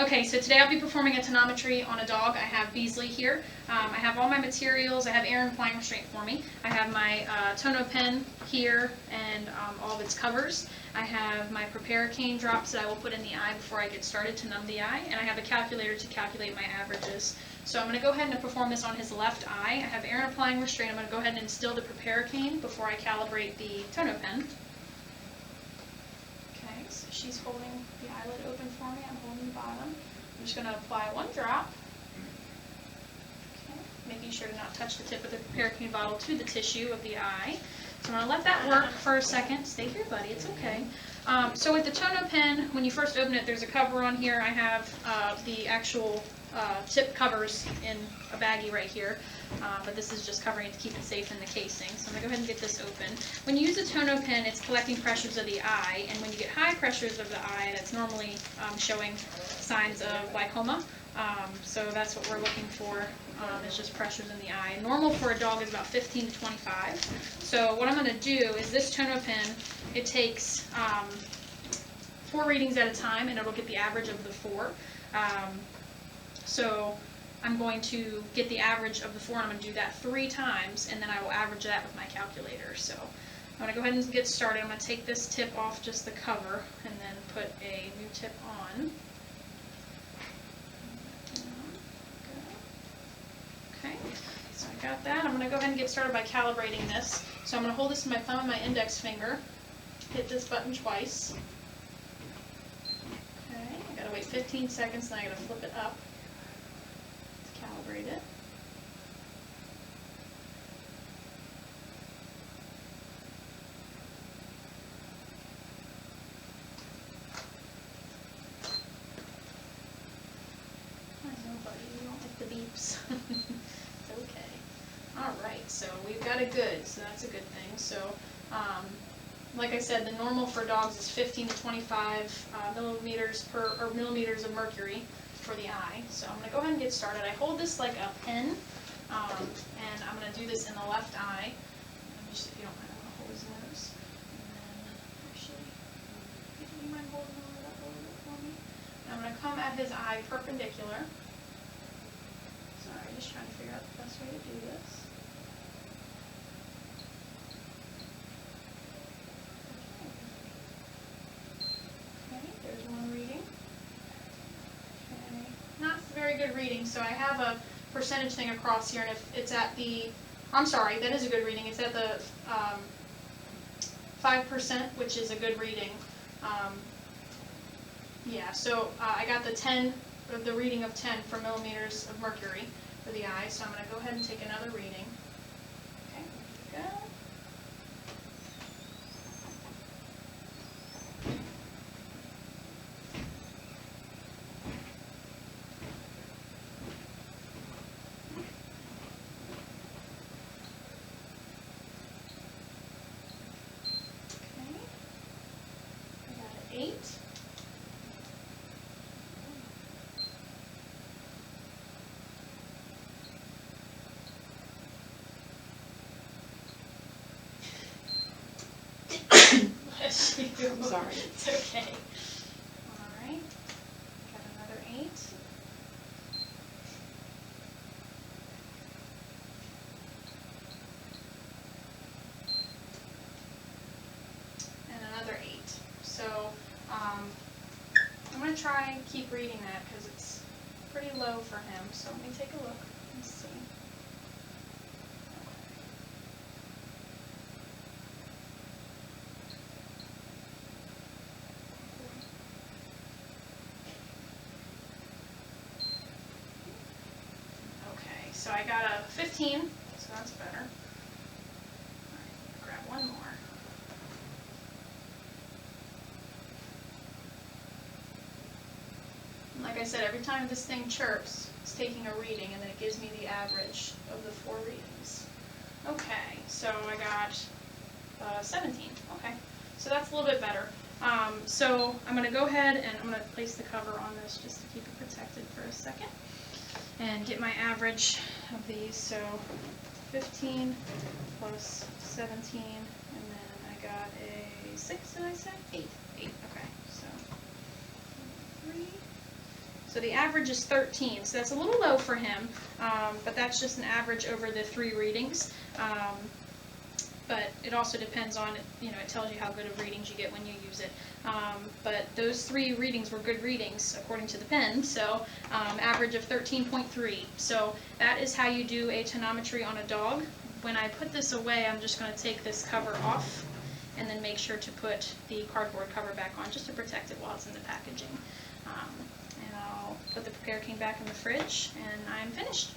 Okay, so today I'll be performing a tonometry on a dog. I have Beasley here. I have all my materials. I have air and flying restraint for me. I have my tono pen here and all of its covers. I have my prepare cane drops that I will put in the eye before I get started to numb the eye, and I have a calculator to calculate my averages. So I'm going to go ahead and perform this on his left eye. I have air and flying restraint. I'm going to go ahead and instill the prepare cane before I calibrate the tono pen. Okay, so she's holding the eyelid open for me. I'm holding the bottom. I'm just going to apply one drop. Okay, making sure to not touch the tip of the prepare cane bottle to the tissue of the eye. So I'm going to let that work for a second. Stay here, buddy. It's okay. So with the tono pen, when you first open it, there's a cover on here. I have the actual tip covers in a baggie right here, but this is just covering it to keep it safe in the casing. So I'm going to go ahead and get this open. When you use a tono pen, it's collecting pressures of the eye, and when you get high pressures of the eye, that's normally showing signs of glaucoma. So that's what we're looking for, is just pressures in the eye. Normal for a dog is about 15 to 25. So what I'm going to do is this tono pen, it takes 4 readings at a time, and it'll get the average of the 4. So I'm going to get the average of the 4, and I'm going to do that 3 times, and then I will average that with my calculator. So I'm going to go ahead and get started. I'm going to take this tip off just the cover, and then put a new tip on. Okay, so I got that. I'm going to go ahead and get started by calibrating this. So I'm going to hold this in my thumb and my index finger, hit this button twice. Okay, I got to wait 15 seconds, then I got to flip it up. Calibrate it. I know, buddy, you don't like the beeps. It's okay. Alright, so we've got it good, so that's a good thing. So, like I said, the normal for dogs is 15 to 25 millimeters of mercury for the eye. So I'm going to go ahead and get started. I hold this like a pen, and I'm going to do this in the left eye. Just, if you don't mind, I'm going to hold his nose. And then, actually, do you mind holding the lid up a little bit for me? And I'm going to come at his eye perpendicular. Sorry, just trying to figure out the best way to do this. Okay, there's one reading. Not very good reading, so I have a percentage thing across here, and if it's at the, I'm sorry, that is a good reading. It's at the 5%, which is a good reading. Yeah, so I got the reading of 10 for millimeters of mercury for the eye, so I'm going to go ahead and take another reading. Okay, there we go. Okay, I got an 8. I'm sorry. It's okay. Alright. Got another 8. And another 8. So, I'm going to try and keep reading that because it's pretty low for him. So let me take a look and see. So I got a 15, so that's better. Alright, grab one more. And like I said, every time this thing chirps, it's taking a reading, and then it gives me the average of the 4 readings. Okay, so I got 17. Okay, so that's a little bit better. So I'm going to go ahead and I'm going to place the cover on this just to keep it protected for a second. And get my average of these. So 15 plus 17, and then I got a 6, did I say? 8. 8, okay. So 3, So the average is 13, so that's a little low for him, but that's just an average over the 3 readings. But it also depends on, it tells you how good of readings you get when you use it. But those 3 readings were good readings according to the pen, so average of 13.3. So that is how you do a tonometry on a dog. When I put this away, I'm just going to take this cover off and then make sure to put the cardboard cover back on just to protect it while it's in the packaging. And I'll put the Prepare King back in the fridge, and I'm finished.